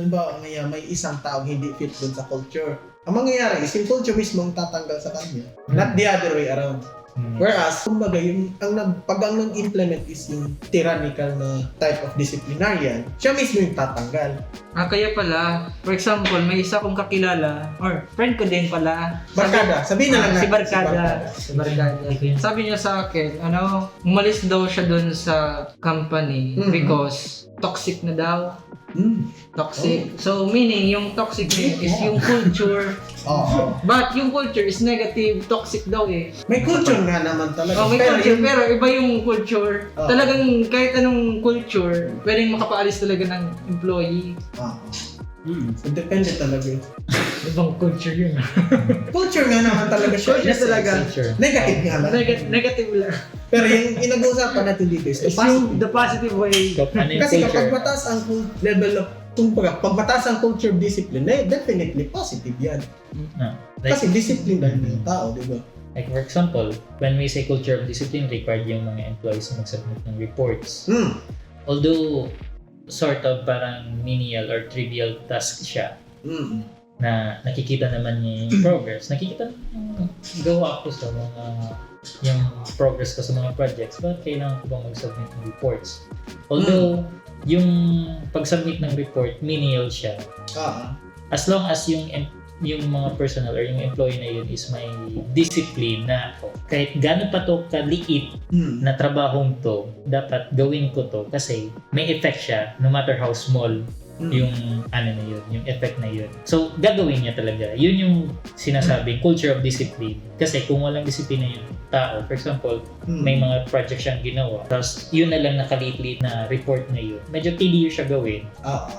halimbawa may isang taong hindi fit dun sa culture, ang mangyayari is yung culture mismo ang tatanggal sa kanya, not the other way around. Whereas, kumbaga, pag ang nag-implement is yung tyrannical na type of disciplinarian, siya mismo yung tatanggal. Kaya pala, for example, may isa kong kakilala, or friend ko din pala. Barkada, sabihin na lang Si natin. Barkada. Sabi niya sa akin, umalis daw siya dun sa company because toxic na daw. Toxic. So, meaning, yung toxic is yung culture. But yung culture is negative, toxic daw eh. May culture nga naman talaga. May culture, pero iba yung culture. Talagang kahit anong culture, pwedeng makapaalis talaga ng employee. So, depende talaga. Ibang culture yun. Culture nga naman talaga siya. Culture talaga. Negative nga lang. Negative lang. Pero yung inag-uusapan natin dito is The positive way. kasi kapag mataas ang level of pag mataas ang culture of discipline, definitely positive yan. Kasi discipline dahil ng tao, di ba? Like for example, when we say culture of discipline, required yung mga employees na mag-submit ng reports. Although, sort of parang menial or trivial task siya, na nakikita naman niya yung progress. Nakikita yung gawa ko sa mga yung progress ko sa mga projects, but kailangan ko bang mag-submit ng reports? Although, yung pag-submit ng report, menial siya. As long as yung mga personal or yung employee na yun is may discipline na kahit gano'n pa to kaliit na trabahong to, dapat gawin ko to kasi may effect siya no matter how small yung na yun, yung effect na yun. So, gagawin niya talaga. Yun yung sinasabing culture of discipline. Kasi kung walang disiplina yung tao, for example, may mga project siyang ginawa, tapos yun na lang nakaliit-liit na report na yun. Medyo tedious siya gawin.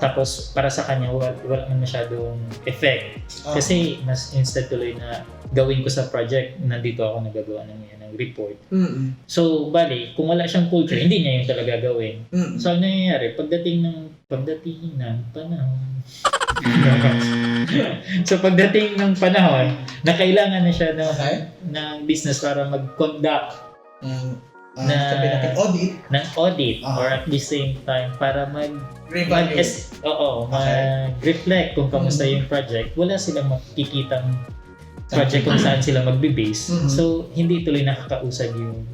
Tapos, para sa kanya, wala masyadong effect. Kasi, mas instead tuloy na gawin ko sa project, nandito ako nagagawa ng report. So, bali, kung wala siyang culture, hindi niya yung talaga gawin. So, ano nangyayari? Pagdating ng panahon. So, pagdating ng panahon, na kailangan na siya ng business para mag-conduct ng audit or at the same time para mag-reflect kung kamusta yung project. Wala silang makikitang project kung saan sila magbe-base. So, hindi tuloy nakakausad yung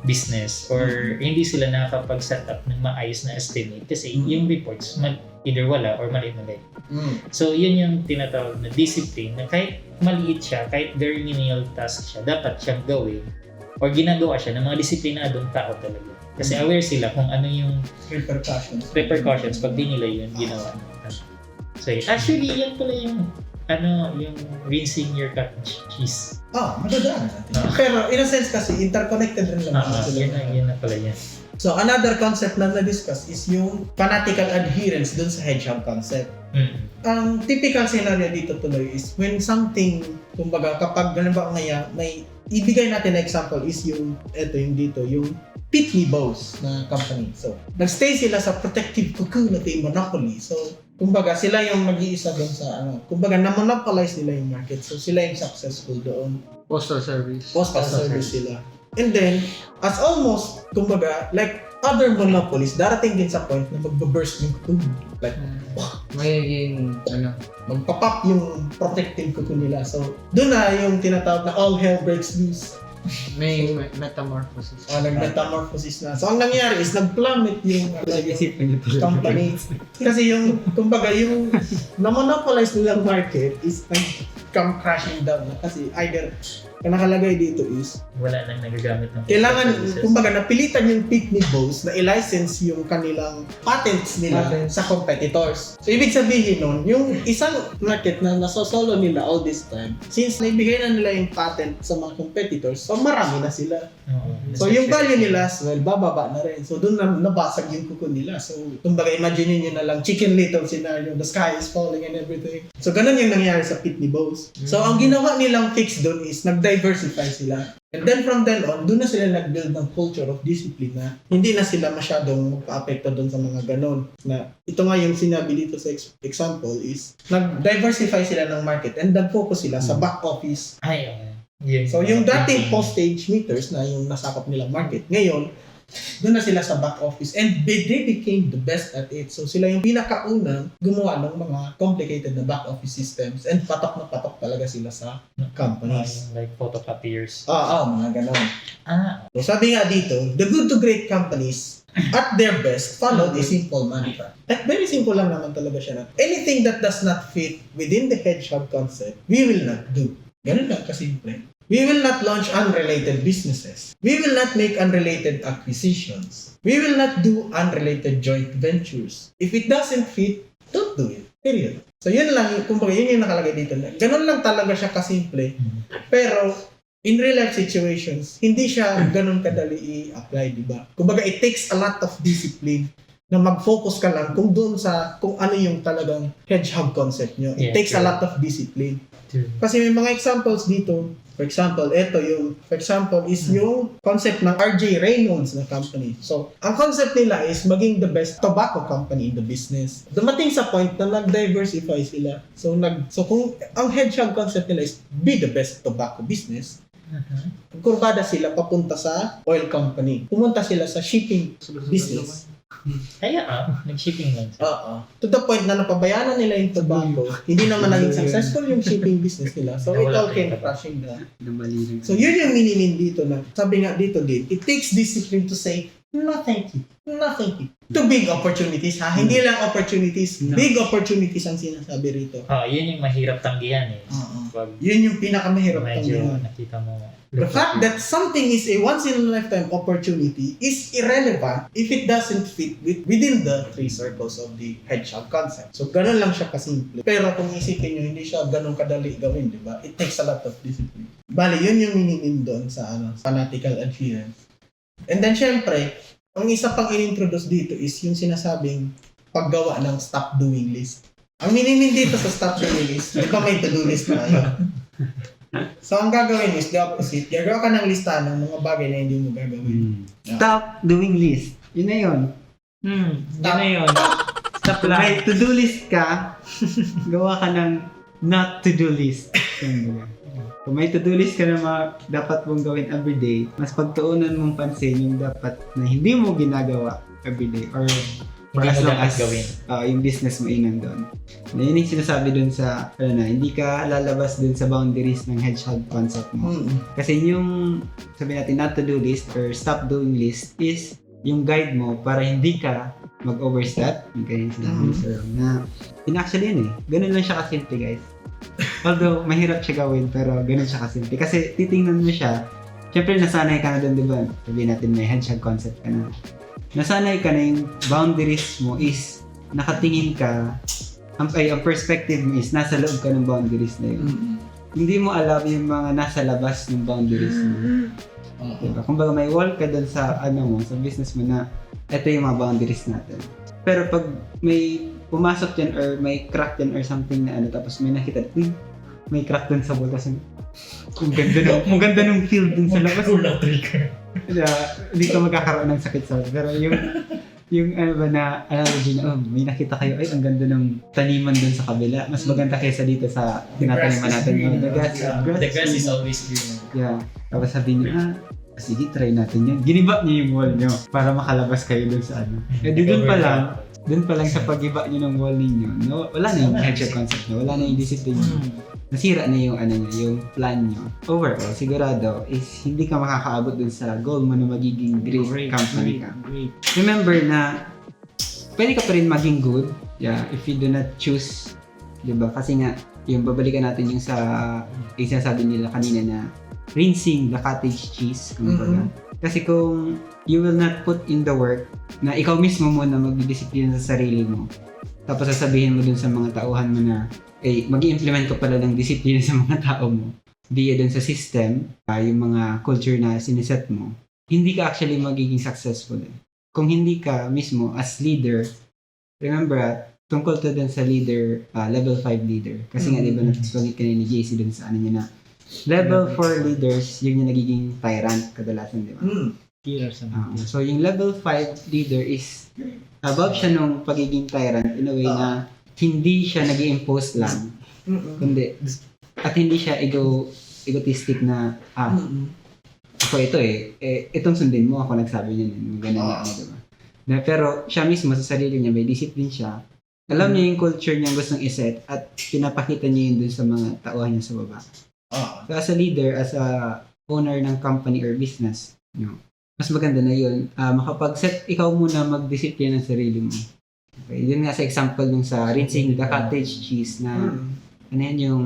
business or hindi sila nakakapag-set up ng maayos na estimate kasi yung reports either wala or mali-mali. So, yun yung tinatawag na discipline na kahit maliit siya, kahit very menial task siya, dapat siyang gawin or ginagawa siya ng mga disiplinadong tao talaga. Kasi aware sila kung ano yung repercussions pag di nila yun ginawa. So, actually, yan pala yung yung rinsing your cut cheese. Madadaan natin. Pero in a sense kasi, interconnected rin lang. Yun na pala yan. So, another concept na na-discuss is yung fanatical adherence dun sa hedgehog concept. Ang typical scenario dito tuloy is when something, kumbaga kapag halimbawa ngayon, may ibigay natin na example is yung Pitney Bowes na company. So, nagstay sila sa protective cocoon at yung monopoly. So, kumbaga sila yung mag-iisa doon sa kumbaga na-monopolize nila yung market. So, sila yung successful doon. Postal service sila. And then, as almost, kumbaga, like other monopolies, darating din sa point na mag-burst yung cocoon. Like, magiging, magpapop yung protective cocoon nila. So, doon na yung tinatawag na all hell breaks loose. May metamorphosis. Nag-metamorphosis na. So, ang nangyari is nag-plummet yung company. Kasi yung, kumbaga, yung na-monopolize nilang market is come crashing down. Kasi either, ang nakalagay dito is wala nang nagagamit ng kailangan, kumbaga, napilitan yung Pitney Bowes na i-license yung kanilang patents nila sa competitors. So, ibig sabihin nun, yung isang market na nasosolo nila all this time, since naibigay na nila yung patent sa mga competitors, so marami na sila. So, yung value nila, bababa na rin. So, doon na nabasag yung kuko nila. So, kumbaga, imagine nyo na lang, Chicken Little scenario, the sky is falling and everything. So, ganun yung nangyari sa Pitney Bowes. So, ang ginawa nilang fix doon is nag-diversify sila. And then from then on, doon na sila nag-build ng culture of discipline na hindi na sila masyadong magpa-apekto doon sa mga ganon. Na ito nga yung sinabi dito sa example is nag-diversify sila ng market and nag-focus sila sa back office. So yung dating postage meters na yung nasakop nilang market, ngayon Doon na sila sa back office and they became the best at it. So sila yung pinakaunang gumawa ng mga complicated na back office systems and patok na patok talaga sila sa companies. Like photocopiers. Mga ganon. So sabi nga dito, the good to great companies at their best followed a simple mantra. At very simple lang naman talaga siya na anything that does not fit within the hedgehog concept, we will not do. Ganun lang kasimple. We will not launch unrelated businesses. We will not make unrelated acquisitions. We will not do unrelated joint ventures. If it doesn't fit, don't do it. Period. So yun lang, kumbaga yun yung nakalagay dito. Ganun lang talaga siya kasimple. Pero in real life situations, hindi siya ganun kadali i-apply, di ba? Kumbaga it takes a lot of discipline na mag-focus ka lang kung doon sa kung ano yung talagang hedgehog concept nyo. It takes a lot of discipline. Kasi may mga examples dito. For example, is yung concept ng RJ Reynolds na company. So, ang concept nila is maging the best tobacco company in the business. Dumating sa point na nag-diversify sila. So kung ang hedgehog concept nila is be the best tobacco business, kurbada sila papunta sa oil company. Pumunta sila sa shipping business. Kaya nag-shipping lang. To the point na napabayaan nila yung tobacco, hindi naman naging successful yung shipping business nila. So it all came crashing down. So yun yung minimin dito na, sabi nga dito din, it takes discipline to say, no thank you. To big opportunities ha, hindi lang opportunities, big opportunities ang sinasabi rito. Yun yung mahirap tanggihan eh. Yun yung pinakamahirap medyo tanggihan. nakita mo. The fact that something is a once-in-a-lifetime opportunity is irrelevant if it doesn't fit within the three circles of the hedgehog concept. So, ganun lang siya kasimple. Pero kung isipin nyo, hindi siya ganun kadali gawin, di ba? It takes a lot of discipline. Bali, yun yung minimin doon sa fanatical adherence. And then, syempre, ang isa pang in-introduce dito is yung sinasabing paggawa ng stop doing list. Ang minimin dito sa stop doing list, di ba may to-do list na yun? So, ang gagawin is the opposite. Gagawa ka ng lista ng mga bagay na hindi mo gagawin. Stop doing list. Yun na yun. Yun na yun. Stop Kung lang. may to-do list ka, gawa ka ng not to-do list. Kung may to-do list ka na mga dapat mong gawin everyday, mas pagtuunan mong pansin yung dapat na hindi mo ginagawa everyday or Hindi as mo long dapat as gawin. yung business mo nandun. Na yun yung sinasabi dun sa, hindi ka lalabas dun sa boundaries ng hedgehog concept mo. Kasi yung, sabi natin, not to do list or stop doing list is yung guide mo para hindi ka mag-overstep. Yung kaya yung sinabi ni Sir na, actually yun ganun lang siya kasimple guys. Although, mahirap siya gawin, pero ganun siya kasimple. Kasi titingnan mo siya, syempre nasanay ka na dun, di ba? Sabihin natin may hedgehog concept ka na. Nasanay ka na yung boundaries mo is nakatingin ka, ang perspective mo is nasa loob ka ng boundaries na yun. Hindi mo alam yung mga nasa labas ng boundaries mo. Diba? Kung baga may wall ka dun sa sa business mo na ito yung mga boundaries natin. Pero pag may pumasok yan or may crack yan or something na tapos may nakita, may crack dun sa wall kasi ang ganda ng field dun sa labas. Hindi ka magkakaroon ng sakit sa pero yung analogy na may nakita kayo ang ganda ng taniman dun sa kabila mas maganda kaysa dito sa tinataniman natin The grass is always green. Yeah, tapos sabi niya sige try natin yan, giniba niyo yung wall niyo para makalabas kayo dun sa dun pa lang sa pag-iba niyo ng wall ninyo wala na yung hedgehog concept niyo, wala na yung discipline niyo. Nasira na yung yung plan nyo. Overall, sigurado is hindi ka makakaabot dun sa goal mo na magiging great company ka. Remember na pwede ka pa rin maging good if you do not choose, diba? Kasi nga, yung babalikan natin yung yung sinasabi nila kanina na rinsing the cottage cheese. Kasi kung you will not put in the work na ikaw mismo muna magdidisiplina sa sarili mo, tapos sasabihin mo dun sa mga tauhan mo na mag-i-implement ko pala ng disiplina sa mga tao mo via dun sa system, yung mga culture na siniset mo, hindi ka actually magiging successful. Kung hindi ka mismo as leader, remember tungkol to dun sa leader, level 5 leader. Kasi nga diba nagsugit kanina ni JC dun sa niya na level 4 leaders, yun yung nagiging tyrant kadalasan, diba? So yung level 5 leader is above siya nung pagiging tyrant in a way na hindi siya nag-i-impose lang, kundi, at hindi siya egotistic na, ako ito itong sundin mo, ako nagsabi niya yun, ganun na diba? Pero siya mismo sa sarili niya, may discipline siya. Alam niya yung culture niya gustong iset at pinapakita niya yun dun sa mga tauhan niya sa baba. So as a leader, as a owner ng company or business, mas maganda na yun. Makapag-set ikaw muna mag-discipline ng sarili mo. Okay, yun nga sa example nung sa rinsing the cottage cheese na ano yan yung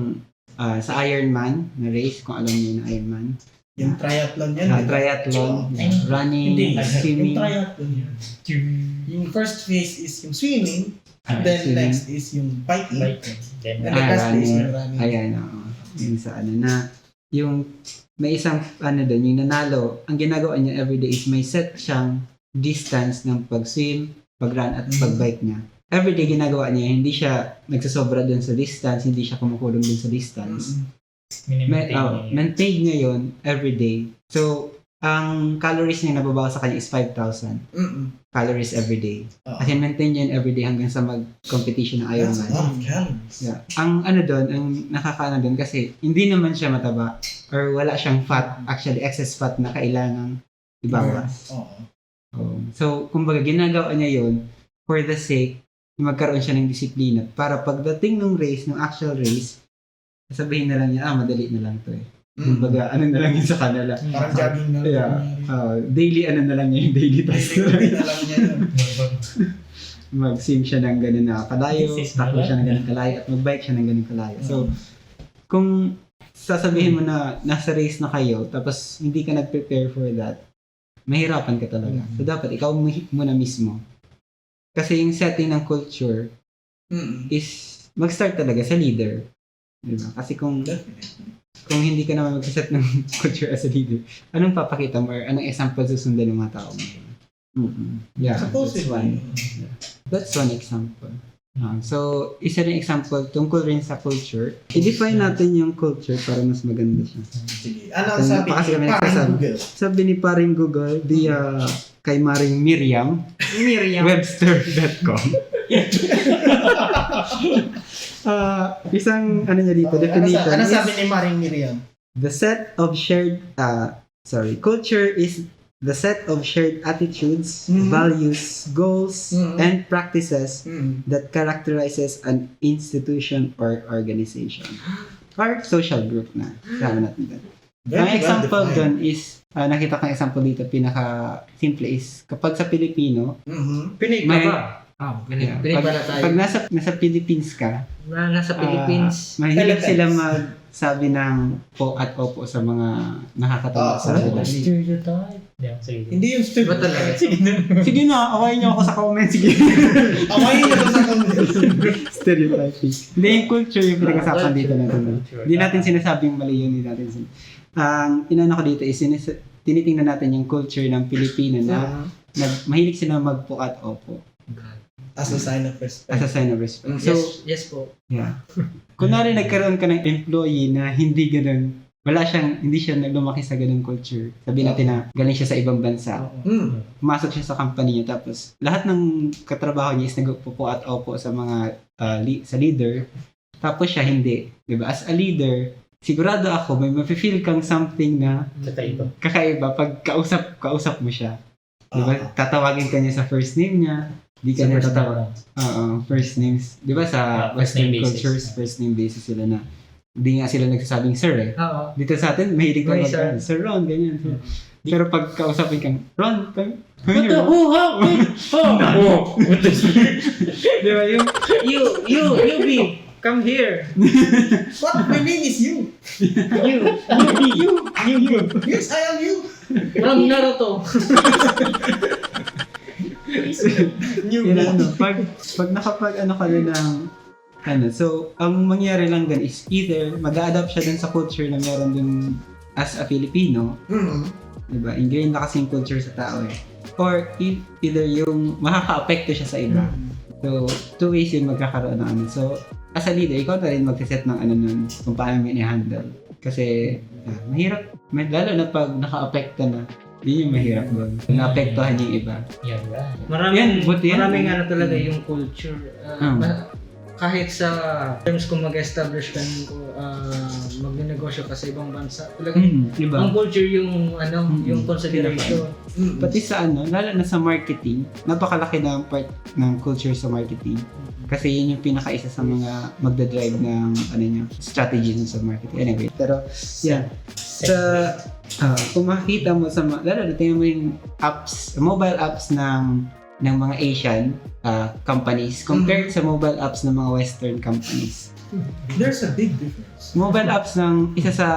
sa Ironman na race, kung alam niyo na Ironman. Yung triathlon yan. Triathlon, running, Hindi, swimming. yung triathlon yan. Yung first phase is yung swimming, then swimming. next is yung biking, Then, and the last is running. yung running. Ayan, oo. Yung sa ano na, yung may isang doon, yung nanalo, ang ginagawa niya everyday is may set siyang distance ng pag-swim, pag-run at pag-bike niya. Everyday ginagawa niya, hindi siya nagsasobra dun sa distance, hindi siya kumukulong dun sa distance. Maintain niya yun everyday. So, ang calories niya nababawas sa kanya is 5,000 calories everyday. At maintain niya yun everyday hanggang sa mag-competition ng That's a Ironman. lot of calories. Yeah. Ang doon, ang nakakaano doon kasi hindi naman siya mataba or wala siyang fat, actually excess fat na kailangang ibawas. So, kumbaga ginagawa niya yun for the sake na magkaroon siya ng disiplina para pagdating ng race, ng actual race, sasabihin na lang niya, madali na lang to eh. Kumbaga, ano na lang yun sa kanila. Parang jogging na lang. Yeah. Daily ano na lang niya yung daily task Daily na lang niya yun. Mag-swim siya ng ganun na kalayo, takbo siya ng ganun kalayo, at mag-bike siya ng ganun kalayo. So, kung sasabihin mo na nasa race na kayo, tapos hindi ka nag-prepare for that, mahirapan ka talaga. So, dapat ikaw muna mismo. Kasi yung setting ng culture is mag-start talaga sa leader. Diba? Kasi kung hindi ka naman mag-set ng culture as a leader, anong papakita mo or anong example susundan ng mga tao mo? Yeah, that's one example. So, isa rin example tungkol rin sa culture. I-define natin yung culture para mas maganda siya. Sige. Ano ang sabi ni Paring Google? Sabi ni Paring Google via kay Maring Miriam, Webster.com. Isang ano niya dito, definition Ano is, sabi ni Maring Miriam? the set of shared, culture is the set of shared attitudes, values, goals, and practices that characterizes an institution or organization or social group na. Sabi natin doon. Ang example doon is, nakita kong example dito, pinaka-simple is, kapag sa Pilipino, Pinay ka ba? Pinay pala tayo. pag nasa Philippines ka, Nasa Philippines. mahilig sila magsabi ng po at opo sa mga nakakatawa sa kanila. Stereotype. Hindi yung stupid. Ba talaga? Sige na, awayin niyo ako sa comment. Sige. Awayin niyo sa comments. Stereotyping. Hindi, yung culture yung pinag-asapan dito natin. Hindi natin sinasabing mali yun. Ang inano ko dito is tinitingnan natin yung culture ng Pilipino na mahilig sila magpo at opo. As a sign of respect. As a sign of respect. So, Yes po. yeah. Kunwari nagkaroon ka ng employee na hindi ganun, hindi siya lumaki sa ganung culture. Sabihin natin na galing siya sa ibang bansa. Pumasok siya sa company niya, tapos lahat ng katrabaho niya is nagpupo at opo sa mga sa leader. Tapos siya hindi. Diba? As a leader, sigurado ako may mafe-feel kang something na kakaiba pag kausap mo siya. Diba? Tatawagin ka niya sa first name niya. Di ka na tatawag. First names. Diba sa Western cultures, first name basis sila na hindi nga sila nagsasabing sir eh. Dito sa atin, mahilig na Sir Ron, ganyan. Pero pag kausapin kang, Ron, come here. Diba yung, You be. Come here. What? My name is you. You. Yes, I am you. From Naruto. pag nakapag ka na ng so ang mangyari lang din is either mag-a-adapt siya dun sa culture na meron dun as a Filipino, diba? Ingrained na kasi yung culture sa tao eh. Or either yung makaka-apekto siya sa iba. So, two ways yung magkakaroon ng so as a leader, ikaw na rin mag-set ng nun kung paano mo i-handle. Kasi mahirap, lalo na pag naka-apekto na, yun yung mahirap doon. Na-apektuhan yung iba. Maraming talaga Mm. yung culture. Kahit sa terms kung mag-establish ka ng magnenegosyo negosyo ka sa ibang bansa. Talagang Diba? ang culture yung yung consideration. Pati sa lalo na sa marketing, napakalaki na ang part ng culture sa marketing. Kasi yun yung pinaka-isa sa mga magdadrive ng strategies sa marketing. Anyway, pero yeah. Kung makikita mo lalo na tingnan mo yung apps, mobile apps ng mga Asian companies compared sa mobile apps ng mga Western companies. There's a big difference. Mobile apps isa sa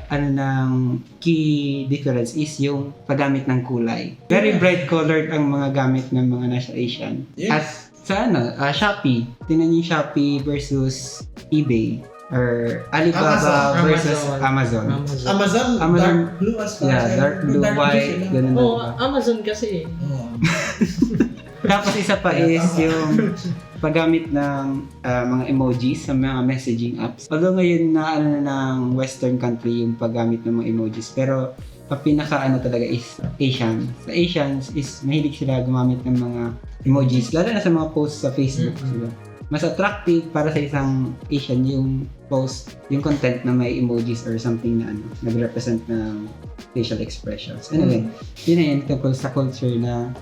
ng key difference is yung paggamit ng kulay. Very bright colored ang mga gamit ng mga nasa Asian. Yes. At sa Shopee, tingnan niyo yung Shopee versus eBay or Alibaba versus Amazon. Amazon, dark blue as far as dark blue, white, ganun na. Oh, Amazon kasi. Tapos isa pa is yung paggamit ng mga emojis sa mga messaging apps. Although ngayon na ng Western country yung paggamit ng mga emojis, pero ang pinaka talaga is Asian. Sa Asians is mahilig sila gumamit ng mga emojis, lalo na sa mga posts sa Facebook. Mas attractive para sa isang Asian yung post, yung content na may emojis or something na nag-represent ng facial expressions. Anyway, yun na yun tungkol sa culture na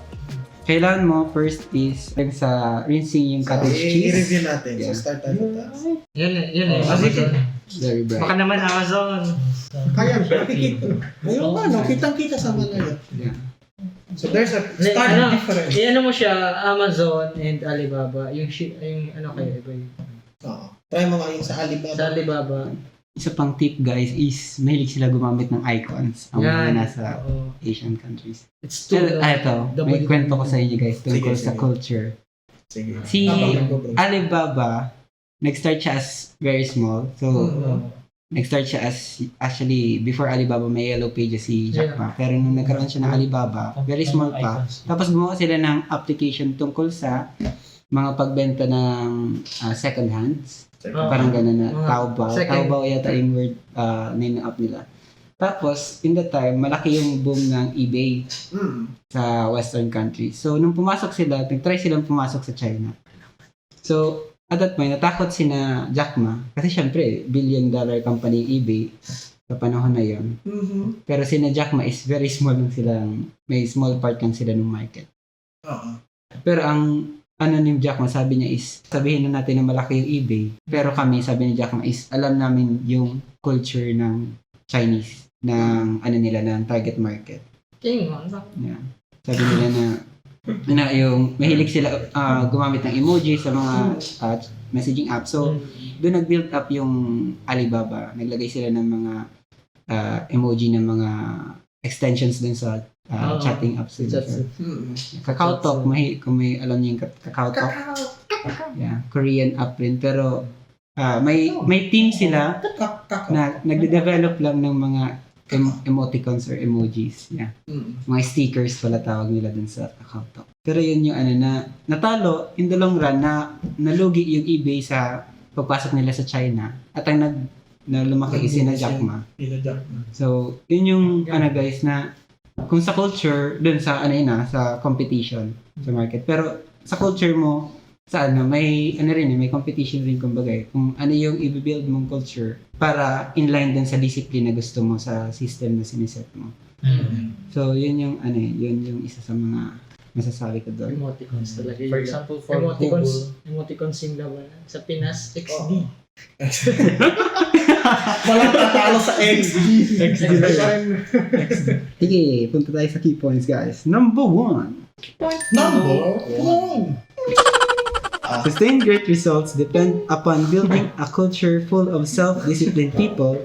kailangan mo first is sa rinsing yung cottage cheese. I-review natin. Yeah. So start tayo taas. Yun eh. Amazon. Very bright. Baka naman Amazon. Kaya nakikita. Ayun kitang-kita sa malayo. Yeah. So there's a stark difference. Mo siya, Amazon and Alibaba. Yung kayo, iba yun. Oo. Try mo nga yung sa Alibaba. Sa Alibaba. Isa pang tip guys is mahilig sila gumamit ng icons ang mga nasa Asian countries. It's too ito, may kwento ko sa inyo guys tungkol sa culture. Sige. Si Alibaba, nag-start siya as very small. So, nag-start siya as, actually, before Alibaba, may Yellow Pages si Jack Ma. Pero nung nagkaroon siya ng Alibaba, very small pa. Tapos gumawa sila ng application tungkol sa mga pagbenta ng second hands. Parang gano'n na, Taobao. Taobao yata yung word name ng app nila. Tapos, in that time, malaki yung boom ng eBay sa Western countries. So, nung pumasok sila, nag-try silang pumasok sa China. So, at that point, natakot sina Jack Ma. Kasi syempre, billion-dollar company eBay sa panahon na yon. Pero sina Jack Ma is very small lang silang, may small part lang sila ng market. Pero ang ni Jack Ma, sabi niya is, sabihin na natin na malaki yung eBay. Pero kami, sabi ni Jack Ma is, alam namin yung culture ng Chinese, ng nila, ng target market. Yeah. Sabi nila na yung mahilig sila gumamit ng emoji sa mga messaging app. So, doon nag-build up yung Alibaba. Naglagay sila ng mga emoji ng mga extensions din sa chatting apps. Kakao Talk, kung may alam niyo yung Kakao Talk. Yeah, Korean app rin. Pero may team sila na nagde-develop lang ng mga emoticons or emojis. Yeah. Mga stickers pala tawag nila dun sa Kakao Talk. Pero yun yung na natalo in the long run na nalugi yung eBay sa pagpasok nila sa China at ang lumaki is na Jack Ma. So, yun yung guys na kung sa culture dun sa sa competition sa market. Pero sa culture mo sa may may competition rin kumbaga kung ano yung i-build mong culture para in line din sa discipline na gusto mo sa system na siniset mo. So, yun yung yun yung isa sa mga masasabi ko doon. Emoticons talaga. For example, for Google, emoticons yung laban. Sa Pinas, XD. Walang tatalo sa XD. Sige, punta tayo sa key points guys. Number 1. Number 1. Sustained great results depend upon building a culture full of self-disciplined people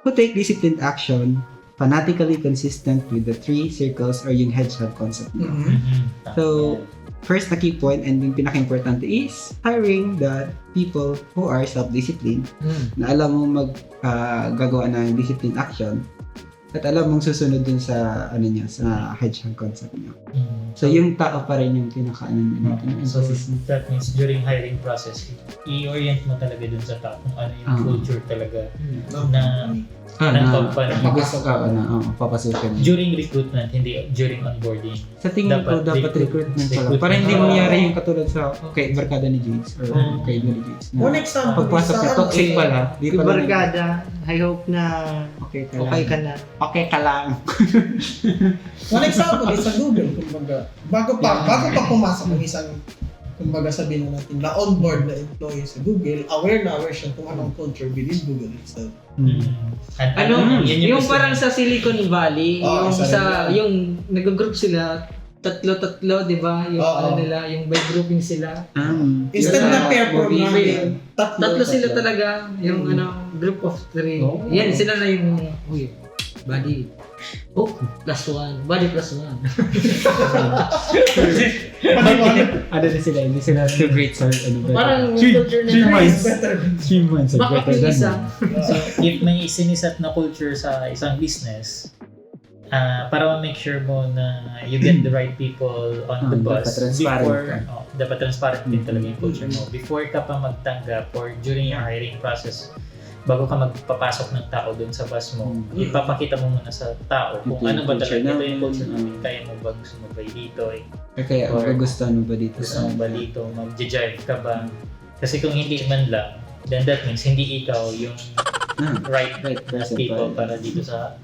who take disciplined action, fanatically consistent with the 3 circles or yung hedgehog concept. So, first na key point and yung pinaka-importante is hiring the people who are self-disciplined na alam mo gagawa ng disciplined action at alam mong susunod dun sa sa hedgehog concept niyo. So yung tao pa rin yung so that means during hiring process, i-orient mo talaga dun sa tao kung ano yung culture talaga ng company. Papasukin. During recruitment, hindi during onboarding. Sa tingin ko dapat recruitment pala. Para hindi mangyari yung katulad sa barkada ni James or kay ni James. One example pagpasok niya, toxic pala. Barkada. I hope na Okay okay ka na. Okay ka lang. One example is sa Google, kumbaga, bago pa pumasok ng isang, kumbaga sabihin na natin, na on-board na employee sa Google, aware siya kung anong culture within Google itself. Ano, yun yung parang sa Silicon Valley, Oo, yung nag-group sila, tatlo, di ba? Yung Oo. nila, yung by grouping sila. Instead Yun na na, pair programming, Tatlo sila talaga, yung group of 3. Oo. Yan, sila na yung, body. Plus 1. Body plus 1. Ano na sila? Hindi sila too great sa ano ba? Parang Three culture three nila months. is better. 3 months are Backup better yung than isa. one. So, if may siniset na culture sa isang business, para ma-make sure mo na you get the right people on the bus dapat transparent before, ka. dapat transparent din talaga yung culture mo. Before ka pa magtanggap or during your hiring process, bago ka magpapasok ng tao doon sa bus mo, ipapakita mo muna sa tao kung Ito yung ano ba culture talaga ito namin. yung culture namin. Kaya mo bang sumabay dito? Kaya Or gusto mo ba dito Gusto sa mo ba dito? Mag-jive ka ba? Kasi kung hindi man lang, then that means hindi ikaw yung right right na person people pa. para dito sa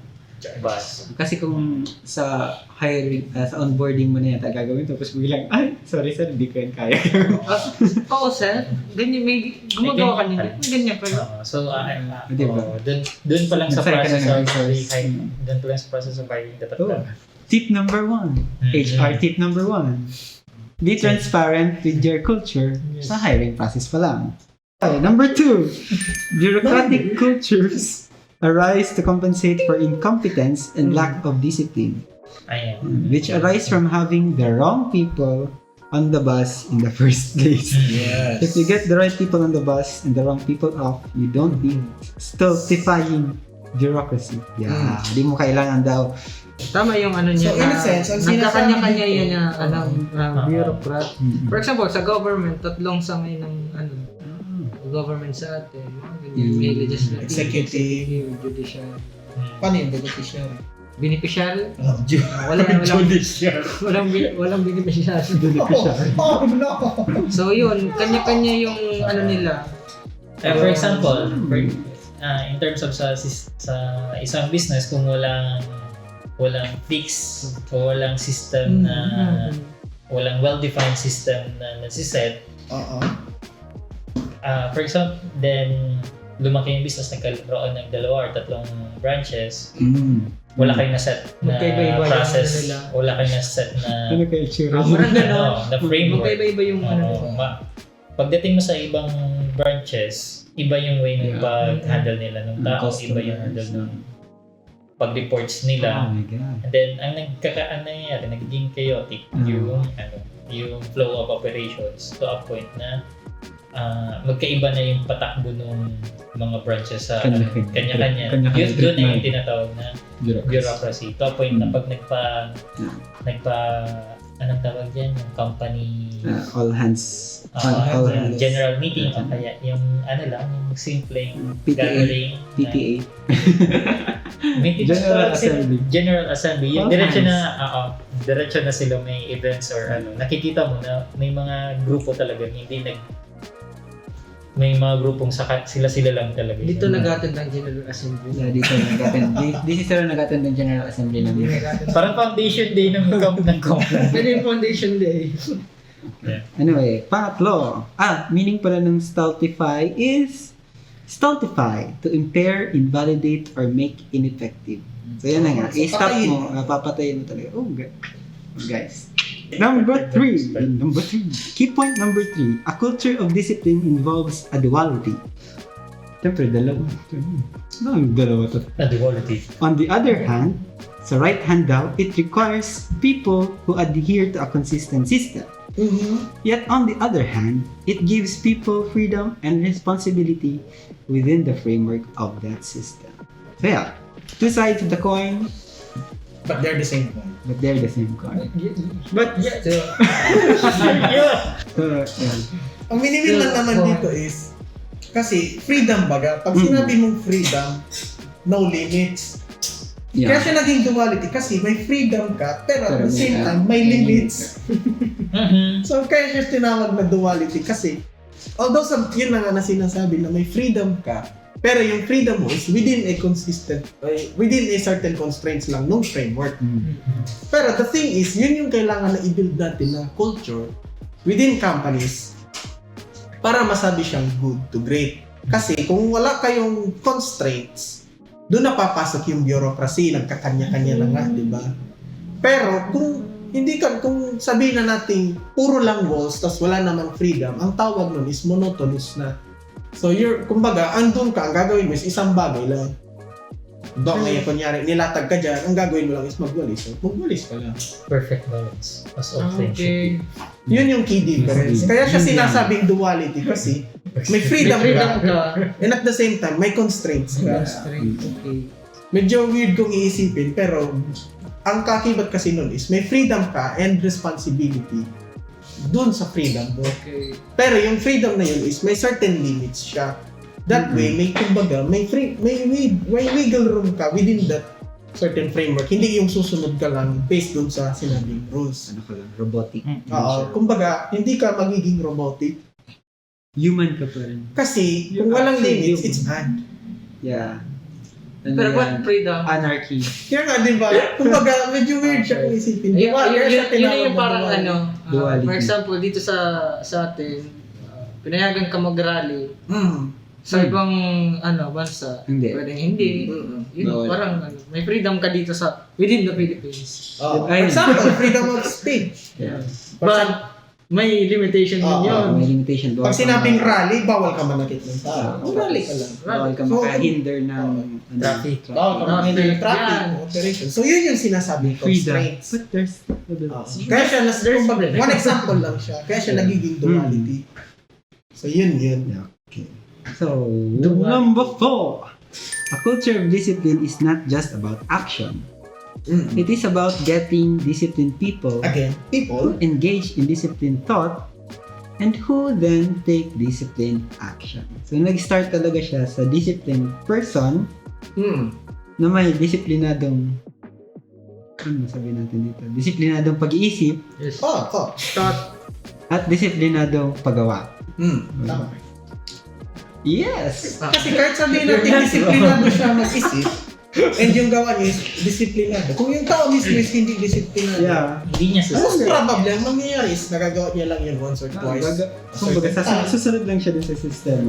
bus. Kasi kung sa hiring, sa onboarding mo na yata gagawin, tapos biglang, ay, sorry sir, hindi ko yan kaya. Oo, sir. Ganyan, may gumagawa ka nila. Ganyan kayo. Diba? Dun pa lang sa Nag-sign ka process na ng of resource. hiring. Dun pa lang sa process of hiring dapat Oh. lang. Tip number 1. HR tip number 1. Be transparent with your culture sa hiring process pa lang. Okay, number 2. Bureaucratic cultures arise to compensate for incompetence and lack of discipline, Ayan. which arise from having the wrong people on the bus in the first place. Yes. If you get the right people on the bus and the wrong people off, you don't need stultifying bureaucracy. Yeah, di mo kailangan daw. Tama yung ano niya So, in a sense, ang sinasabi nagkakanya-kanya dito- yan na bureaucrat. For example, sa government, tatlong sangay ng government sa atin. May legislative, Executive. judicial. Paano yung beneficiary? Beneficiary? Oh, Walang beneficiary. Oh, no! So yun, kanya-kanya yung ano nila. For example, in terms of sa isang business, kung walang fix o walang system na walang well-defined system na nasiset, Oo. for example, then lumaki yung business, nagkaroon ng 2 or 3 branches, wala kayong na-set na Magkaiba-iba yung process, ano nila. wala kayong na-set na Ano kaya itsura? Parang gano'n. na framework. Magkaiba-iba yung ano. Pagdating mo sa ibang branches, iba yung way ng Yeah. pag-handle nila ng tao, iba yung handle ng pag-reports nila. Oh my God. And then, ang nangyayari, nagiging chaotic yung flow of operations to a point na magkaiba na yung patakbo ng mga branches sa kanya-kanya. Yun, doon na yung tinatawag na bureaucracy. To a point na pag anong tawag dyan? Yung company All hands. all hands. general meeting o kaya yung yung simpleng PTA. gathering. PTA. General Assembly. General Assembly. Yung All diretso na sila may events or nakikita mo na may mga grupo talaga may mga grupong sila lang talaga. Dito nag-attend ang General Assembly. Yeah, dito nag-attend. This is sir nag-attend ng General Assembly ng dito. Parang foundation day ng company. Pwede yung foundation day. Anyway, pangatlo. Meaning pala ng stultify is stultify, to impair, invalidate, or make ineffective. So yan na nga. So, I-stop patayin. mo, papatayin mo talaga. Oh, guys. Number 3. Key point number 3. A culture of discipline involves a duality. Siyempre, dalawa. Dalawa to. Duality. On the other hand, sa right hand daw, it requires people who adhere to a consistent system. Yet on the other hand, it gives people freedom and responsibility within the framework of that system. So yeah, 2 sides of the coin, But they're the same one. but they're the same coin. But yeah. Yeah. Ang minimil lang naman dito is, kasi freedom baga. Pag sinabi mong freedom, no limits. Kaya siya naging duality kasi may freedom ka, pero at the same time, may limits. So kaya siya tinawag na duality kasi, although yun na nga na sinasabi na may freedom ka, Pero yung freedom mo is within a certain constraints lang nung framework. Pero the thing is, yun yung kailangan na i-build natin na culture within companies para masabi siyang good to great. Kasi kung wala kayong constraints, doon napapasok yung bureaucracy, nagkakanya-kanya na nga, di ba? Pero kung sabihin na natin puro lang walls tas wala namang freedom, ang tawag nun is monotonous na. So kumbaga, andun ka, ang gagawin mo is isang bagay lang. Ngayon, kunyari, nilatag ka dyan, ang gagawin mo lang is magwalis. So, magwalis ka lang. Perfect balance. As all things Okay. should be. Yun yung key difference. Kaya siya sinasabing duality kasi may freedom ka, and at the same time, may constraints ka. Okay. Medyo weird kung iisipin, pero ang kakibat kasi nun is may freedom ka and responsibility dun sa freedom mo. Okay. Pero yung freedom na yun is may certain limits siya. That way, may kumbaga, may wiggle room ka within that certain framework. Hindi yung susunod ka lang based dun sa sinabing rules. Ano ka lang, robotic. Kumbaga, hindi ka magiging robotic. Human ka pa rin. Kasi, kung walang limits, it's bad. Yeah. Pero what freedom? Anarchy. Kaya nga, di ba? Kumbaga, medyo weird siya kung isipin. Di ba? Kaya siya Yun tinawag yung na parang duality. Duality. for example, dito sa atin, pinayagan ka mag-rally. Sa ibang bansa, Hindi. pwedeng hindi. Yun, Bawal. parang may freedom ka dito within the Philippines. For Ayun. example, freedom of speech. Yeah. But may limitation din yun. May limitation. Bawal Pag ka sinabing ma- rally, bawal ka manakit ng tao. Rally ka lang. Bawal ka So, makahinder ng Traffic. Bawal ka manakit ng traffic, Yan. operation. So, yun yung sinasabing freedom. constraints. But there's Kaya siya, one example lang siya. Kaya siya nagiging duality. So, yun. Yeah. Okay. So, number 4. A culture of discipline is not just about action. It is about getting disciplined people Again, people. who engage in disciplined thought and who then take disciplined action. So, nag-start talaga siya sa disciplined person na may disiplinadong ano sabihin natin dito? Disiplinadong pag-iisip Yes. Thought. at disiplinadong paggawa. Tama. Yes! Kasi kahit sabihin natin disiplinado siya mag-isip, and yung gawa niya is disiplinado. Kung yung tao mismo is hindi disiplinado, Yeah. Hindi niya most susunod. probably, ang mangyayari is nagagawa niya lang yun once or twice. Kumbaga, susunod lang siya din sa sistema.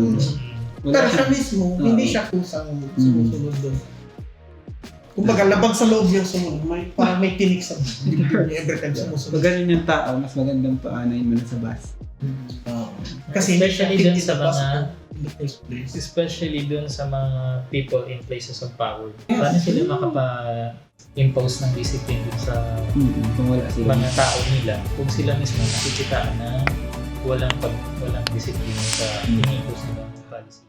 Pero siya mismo, hindi siya kusang sumusunod doon. Kumbaga, labag sa loob yung sumunod. Parang may tinik sa every time sumusunod. Pag ganun yung tao, mas magandang paanayin mo na sa bus. Kasi Especially dun sa mga in the first place. especially dun sa mga people in places of power. Paano sila makapa-impose ng discipline dun sa Kung wala sila. mga tao nila kung sila mismo nakikitaan na walang discipline sa ini-impose nilang policy.